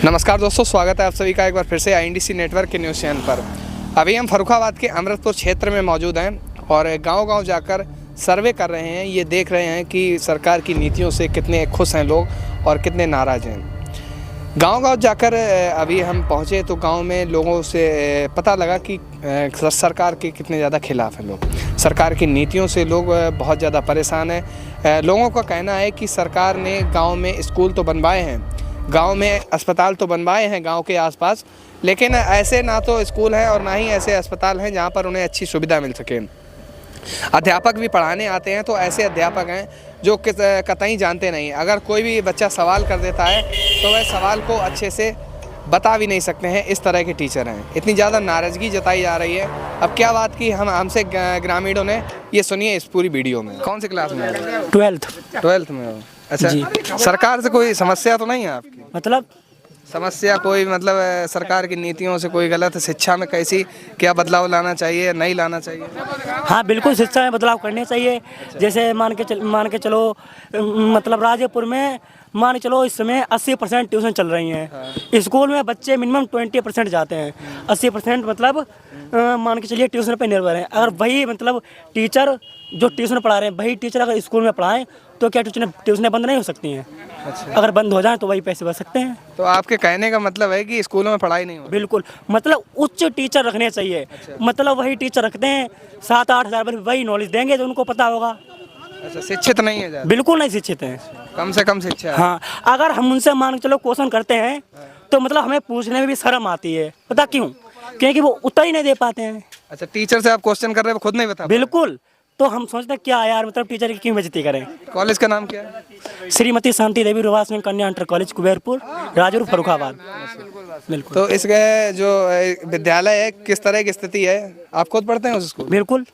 नमस्कार दोस्तों, स्वागत है आप सभी का एक बार फिर से INDC नेटवर्क के न्यूज़ चैनल पर। अभी हम फर्रुखाबाद के अमृतपुर क्षेत्र में मौजूद हैं और गांव-गांव जाकर सर्वे कर रहे हैं। ये देख रहे हैं कि सरकार की नीतियों से कितने खुश हैं लोग और कितने नाराज़ हैं। गांव-गांव जाकर अभी हम पहुंचे तो गांव में लोगों से पता लगा कि सरकार के कितने ज़्यादा खिलाफ़ हैं लोग। सरकार की नीतियों से लोग बहुत ज़्यादा परेशान हैं। लोगों का कहना है कि सरकार ने गाँव में स्कूल तो बनवाए हैं, गांव में अस्पताल तो बनवाए हैं गांव के आसपास, लेकिन ऐसे ना तो स्कूल हैं और ना ही ऐसे अस्पताल हैं जहां पर उन्हें अच्छी सुविधा मिल सके। अध्यापक भी पढ़ाने आते हैं तो ऐसे अध्यापक हैं जो कतई जानते नहीं। अगर कोई भी बच्चा सवाल कर देता है तो वह सवाल को अच्छे से बता भी नहीं सकते हैं, इस तरह के टीचर हैं। इतनी ज़्यादा नाराज़गी जताई जा रही है। अब क्या बात की हमसे ग्रामीणों ने, ये सुनिए इस पूरी वीडियो में। कौन सी क्लास में हो? 12th में हो। अच्छा जी। सरकार से कोई समस्या तो नहीं है आपकी? मतलब समस्या कोई, मतलब सरकार की नीतियों से कोई गलत, शिक्षा में कैसी क्या बदलाव लाना चाहिए, नहीं लाना चाहिए? हाँ, बिल्कुल शिक्षा में बदलाव करने चाहिए। जैसे मान के चलो मतलब राजेपुर में मान के चलो इस समय 80% ट्यूशन चल रही हैं। हाँ। स्कूल में बच्चे मिनिमम 20% जाते हैं। 80% मतलब मान के चलिए ट्यूशन पे निर्भर हैं। अगर वही मतलब टीचर जो ट्यूशन पढ़ा रहे हैं वही टीचर अगर स्कूल में पढ़ाएं तो क्या ट्यूशनें बंद नहीं हो सकती हैं? अच्छा। अगर बंद हो जाए तो वही पैसे बच सकते हैं। तो आपके कहने का मतलब है कि स्कूलों में पढ़ाई नहीं हो? बिल्कुल, मतलब उच्च टीचर रखने चाहिए। अच्छा। मतलब वही टीचर रखते हैं 7-8 हज़ार वही नॉलेज देंगे जो उनको पता होगा। अच्छा, शिक्षित नहीं है ज़्यादा? बिल्कुल नहीं शिक्षित हैं। कम से कम शिक्षा है। हाँ, अगर हम उनसे मान के चलो क्वेश्चन करते हैं तो मतलब हमें पूछने में भी शर्म आती है। पता क्यों? क्योंकि वो उत्तर ही नहीं दे पाते हैं। अच्छा, टीचर से आप क्वेश्चन कर रहे हैं, खुद नहीं बता? बिल्कुल, तो हम सोचते हैं क्या यार, मतलब टीचर की क्यों बेइज्जती करें। कॉलेज का नाम क्या है? श्रीमती शांति देवी रुवासन कन्या इंटर कॉलेज कुबेरपुर, राजूर, फर्रुखाबाद। बिल्कुल। तो इसके जो विद्यालय है किस तरह की स्थिति है? आप खुद पढ़ते हैं उस स्कूल? बिल्कुल।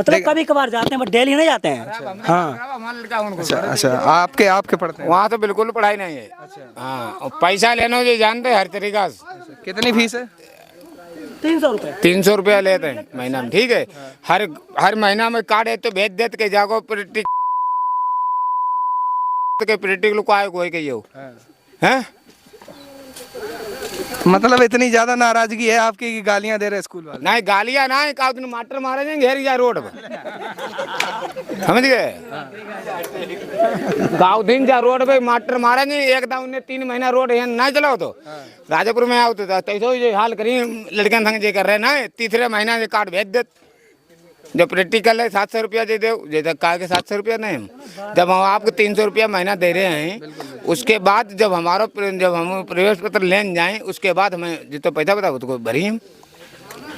मतलब कभी कभार जाते हैं बट डेली नहीं जाते हैं। अच्छा। हाँ। अच्छा, आपके पढ़ते हैं? वहाँ तो बिल्कुल पढ़ाई नहीं है। अच्छा। हाँ, और पैसा लेना जो जानते हैं हर तरीका से। कितनी फीस है? 300 रुपये। 300 रुपया लेते हैं महीना में। ठीक है, हर महीना में कार्ड है तो भेज देते के जाको प्रैक्टिकल को आए कोई कहियो हैं। मतलब इतनी ज्यादा नाराजगी है आपकी कि गालियां दे रहे स्कूल वाले? नहीं, गालियां ना है, का दिन मास्टर मारे जाएंगे घेर जा रोड पर, समझ गए? गाँव दिन जा रोड पे मास्टर मारे नहीं, एकदम उन्हें 3 महीना रोड यहाँ ना चलाओ तो राजापुर में आओ तो तैसो ये हाल करी लड़कियां संग जे कर रहे ना। तीसरे महीना से कार्ड भेज दे, जो प्रैक्टिकल है 700 रुपया दे दो, जैसे कहा के 700 रुपया नहीं, जब हम आपको 300 रुपया महीना दे रहे हैं उसके बाद जब हम प्रवेश पत्र लेने जाएं उसके बाद हमें जितना पैसा बता उसको भरी हम।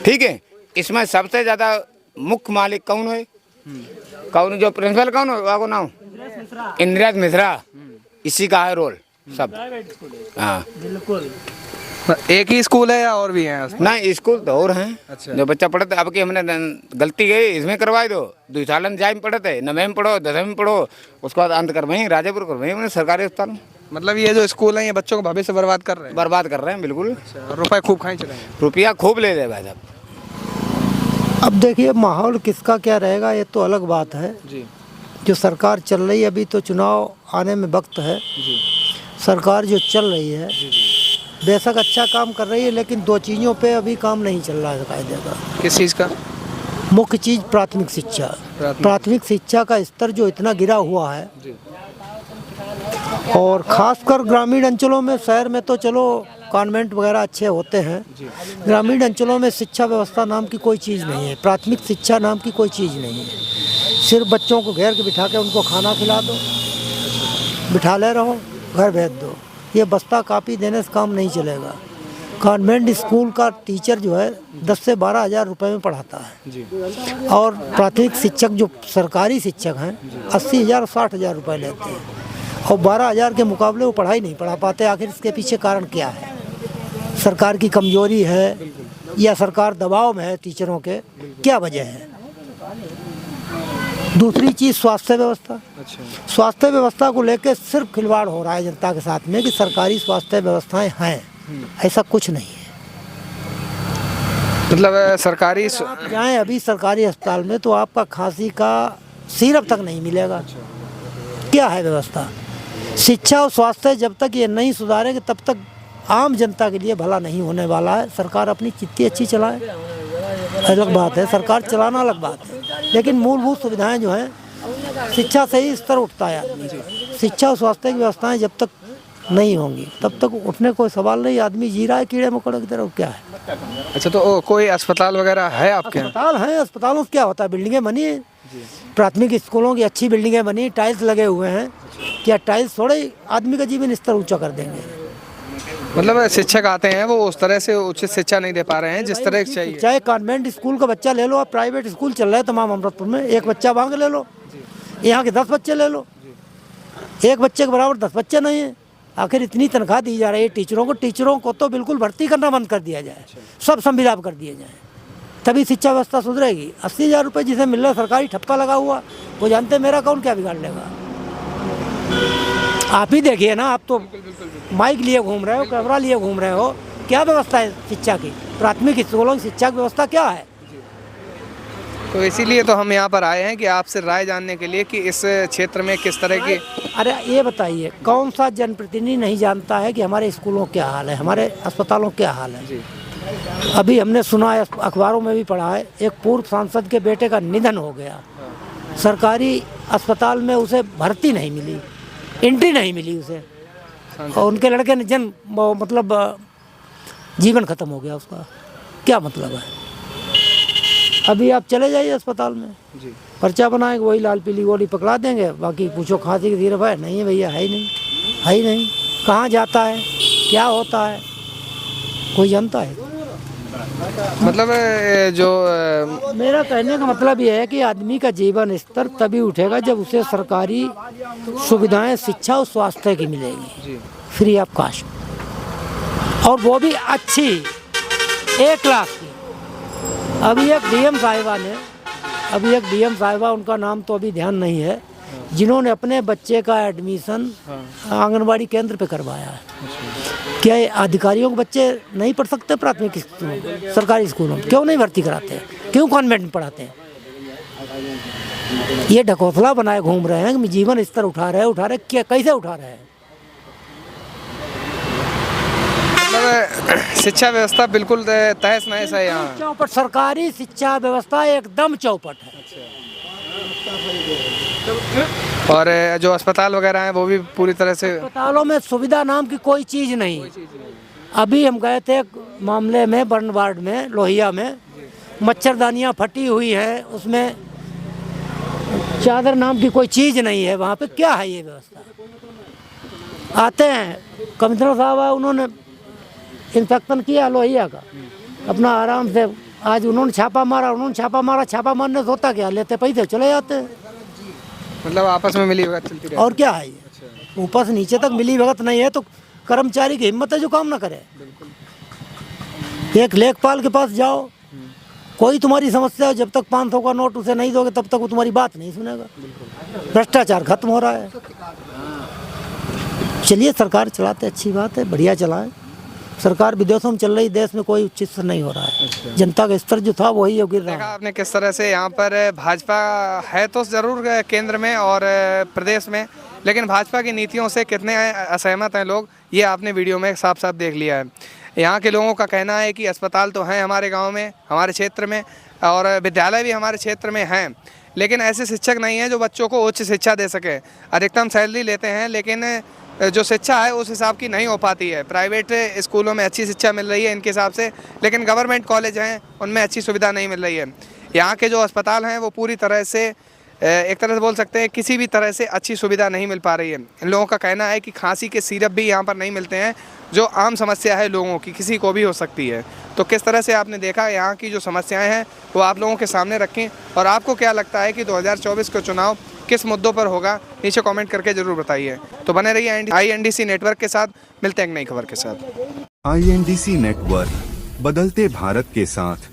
ठीक है, इसमें सबसे ज़्यादा मुख्य मालिक कौन है? कौन जो प्रिंसिपल कौन है? वो नाम इंद्राज मिश्रा, इसी का है रोल सब। हाँ बिल्कुल। एक ही स्कूल है या और भी हैं? नहीं, स्कूल तो और हैं। अच्छा। जो बच्चा पढ़ते अब की हमने गलती गई इसमें करवाई दो, 2 साल में जाए में पढ़ते, 9वें में पढ़ो, 10वें में पढ़ो, उसके बाद अंत करवाई राजापुर करवाई सरकारी अस्पताल। मतलब ये जो स्कूल है ये बच्चों का भविष्य बर्बाद कर रहे हैं? बर्बाद कर रहे हैं बिल्कुल। अच्छा, रुपए खूब खाई चले हैं? रुपया खूब ले रहे भाई साहब। अब देखिए माहौल किसका क्या रहेगा ये तो अलग बात है जी। जो सरकार चल रही है, अभी तो चुनाव आने में वक्त है जी। सरकार जो चल रही है बेशक अच्छा काम कर रही है, लेकिन 2 चीज़ों पे अभी काम नहीं चल रहा है कायदे का। किस चीज़ का? मुख्य चीज़ प्राथमिक शिक्षा। प्राथमिक शिक्षा का स्तर जो इतना गिरा हुआ है जी। और ख़ासकर ग्रामीण अंचलों में, शहर में तो चलो कॉन्वेंट वगैरह अच्छे होते हैं, ग्रामीण अंचलों में शिक्षा व्यवस्था नाम की कोई चीज़ नहीं है, प्राथमिक शिक्षा नाम की कोई चीज़ नहीं है। सिर्फ बच्चों को घेर के बिठा के उनको खाना खिला दो, बिठा ले रहो, घर भेज दो, ये बस्ता कापी देने से काम नहीं चलेगा। कॉन्वेंट स्कूल का टीचर जो है 10 से 12 हज़ार रुपये में पढ़ाता है जी। और प्राथमिक शिक्षक जो सरकारी शिक्षक हैं 80 हज़ार 60 हज़ार रुपये लेते हैं और 12 हज़ार के मुकाबले वो पढ़ाई नहीं पढ़ा पाते। आखिर इसके पीछे कारण क्या है? सरकार की कमजोरी है या सरकार दबाव में है टीचरों के? क्या वजह है? दूसरी चीज़ स्वास्थ्य व्यवस्था। अच्छा। स्वास्थ्य व्यवस्था को लेकर सिर्फ खिलवाड़ हो रहा है जनता के साथ में कि सरकारी स्वास्थ्य व्यवस्थाएं हैं, ऐसा कुछ नहीं है। मतलब सरकारी आप जाएं अभी सरकारी अस्पताल में तो आपका खांसी का सिरप तक नहीं मिलेगा। अच्छा। क्या है व्यवस्था? शिक्षा और स्वास्थ्य जब तक ये नहीं सुधारेंगे तब तक आम जनता के लिए भला नहीं होने वाला है। सरकार अपनी कितनी अच्छी चलाए अलग बात है, सरकार चलाना अलग बात है, लेकिन मूलभूत सुविधाएं जो हैं शिक्षा से ही स्तर उठता है आदमी। शिक्षा और स्वास्थ्य की व्यवस्थाएं जब तक नहीं होंगी तब तक उठने कोई सवाल नहीं। आदमी जी रहा है कीड़े मकोड़े की तरह, क्या है। अच्छा, तो कोई अस्पताल वगैरह है आपके यहाँ? अस्पताल हैं, अस्पतालों से क्या होता है, बिल्डिंगें बनी है, प्राथमिक स्कूलों की अच्छी बिल्डिंगें बनी, टाइल्स लगे हुए हैं। क्या टाइल्स थोड़े आदमी का जीवन स्तर ऊंचा कर देंगे? मतलब शिक्षक आते हैं वो उस तरह से उचित शिक्षा नहीं दे पा रहे हैं जिस तरह की चाहिए। चाहे कॉन्वेंट स्कूल का बच्चा ले लो, आप प्राइवेट स्कूल चल रहे हैं तमाम अमृतपुर में, एक बच्चा वहाँ के ले लो, यहाँ के 10 बच्चे ले लो, एक बच्चे के बराबर 10 बच्चे नहीं है। आखिर इतनी तनख्वाह दी जा रही है टीचरों को तो बिल्कुल भर्ती करना बंद कर दिया जाए, सब संविदा कर दिए जाए, तभी शिक्षा व्यवस्था सुधरेगी। 80,000 रुपये जिसे मिल रहा है, सरकारी ठप्पा लगा हुआ, वो जानते हैं मेरा अकाउंट क्या बिगाड़ लेगा। आप ही देखिए ना, आप तो माइक लिए घूम रहे हो, कैमरा लिए घूम रहे हो, क्या व्यवस्था है शिक्षा की? प्राथमिक स्कूलों की शिक्षा की व्यवस्था क्या है? तो इसीलिए तो हम यहाँ पर आए हैं कि आपसे राय जानने के लिए कि इस क्षेत्र में किस तरह की। अरे ये बताइए, कौन सा जनप्रतिनिधि नहीं जानता है कि हमारे स्कूलों क्या हाल है, हमारे अस्पतालों क्या हाल है? अभी हमने सुना है, अखबारों में भी पढ़ा है, एक पूर्व सांसद के बेटे का निधन हो गया, सरकारी अस्पताल में उसे भर्ती नहीं मिली, एंट्री नहीं मिली उसे, और उनके लड़के ने मतलब जीवन खत्म हो गया उसका। क्या मतलब है? अभी आप चले जाइए अस्पताल में, पर्चा बनाएंगे, वही लाल पीली गोली पकड़ा देंगे, बाकी पूछो खांसी की सिरप है, नहीं है भैया, है ही नहीं। कहाँ जाता है, क्या होता है, कोई जानता है? मतलब जो मेरा कहने का मतलब ये है कि आदमी का जीवन स्तर तभी उठेगा जब उसे सरकारी सुविधाएं शिक्षा और स्वास्थ्य की मिलेगी फ्री ऑफ कास्ट, और वो भी अच्छी 1 लाख की। अभी एक डीएम साहिबा, उनका नाम तो अभी ध्यान नहीं है, जिन्होंने अपने बच्चे का एडमिशन आंगनबाड़ी केंद्र पे करवाया है। क्या अधिकारियों के बच्चे नहीं पढ़ सकते प्राथमिक स्कूलों, सरकारी स्कूलों में? क्यों नहीं भर्ती कराते? क्यों कॉन्वेंट में पढ़ाते हैं? ये ढकोसला बनाए घूम रहे हैं कि जीवन स्तर उठा रहे क्या, कैसे उठा रहे हैं? मतलब शिक्षा व्यवस्था बिल्कुल तहस नहस है यहाँ। चौपट, सरकारी शिक्षा व्यवस्था एकदम चौपट है। और जो अस्पताल वगैरह हैं वो भी पूरी तरह से, अस्पतालों में सुविधा नाम की कोई चीज़ नहीं। अभी हम गए थे मामले में, बर्न वार्ड में, लोहिया में, मच्छरदानियाँ फटी हुई हैं, उसमें चादर नाम की कोई चीज़ नहीं है वहाँ पे। क्या है ये व्यवस्था? आते हैं कमिश्नर साहब है, उन्होंने इंस्पेक्शन किया लोहिया का, अपना आराम से, आज उन्होंने छापा मारा, छापा मारने से होता क्या, लेते पैसे चले जाते हैं। मतलब आपस में मिली भगत चलती रहती है। और क्या है ये? ऊपर से नीचे तक मिली भगत नहीं है तो कर्मचारी की हिम्मत है जो काम ना करे। एक लेखपाल के पास जाओ, कोई तुम्हारी समस्या हो, जब तक 500 का नोट उसे नहीं दोगे तब तक वो तुम्हारी बात नहीं सुनेगा। भ्रष्टाचार खत्म हो रहा है। चलिए, सरकार चलाते अच्छी बात है, बढ़िया चलाएं। सरकार विदेशों में चल रही, देश में कोई उचित स्तर नहीं हो रहा है। जनता का स्तर जो था वही गिर रहा है। देखा आपने किस तरह से यहाँ पर भाजपा है तो ज़रूर केंद्र में और प्रदेश में, लेकिन भाजपा की नीतियों से कितने असहमत हैं लोग, ये आपने वीडियो में साफ साफ देख लिया है। यहाँ के लोगों का कहना है कि अस्पताल तो हैं हमारे गाँव में, हमारे क्षेत्र में, और विद्यालय भी हमारे क्षेत्र में हैं, लेकिन ऐसे शिक्षक नहीं हैं जो बच्चों को उच्च शिक्षा दे सके। अधिकतम सैलरी लेते हैं, लेकिन जो शिक्षा है उस हिसाब की नहीं हो पाती है। प्राइवेट स्कूलों में अच्छी शिक्षा मिल रही है इनके हिसाब से, लेकिन गवर्नमेंट कॉलेज हैं उनमें अच्छी सुविधा नहीं मिल रही है। यहाँ के जो अस्पताल हैं वो पूरी तरह से, एक तरह से बोल सकते हैं, किसी भी तरह से अच्छी सुविधा नहीं मिल पा रही है। इन लोगों का कहना है कि खांसी के सिरप भी यहाँ पर नहीं मिलते हैं, जो आम समस्या है लोगों की, किसी को भी हो सकती है। तो किस तरह से आपने देखा यहाँ की जो समस्याएँ हैं वो आप लोगों के सामने रखें, और आपको क्या लगता है कि 2024 का चुनाव किस मुद्दों पर होगा, नीचे कमेंट करके जरूर बताइए। तो बने रहिए INDC नेटवर्क के साथ, मिलते हैं एक नई खबर के साथ। INDC नेटवर्क, बदलते भारत के साथ।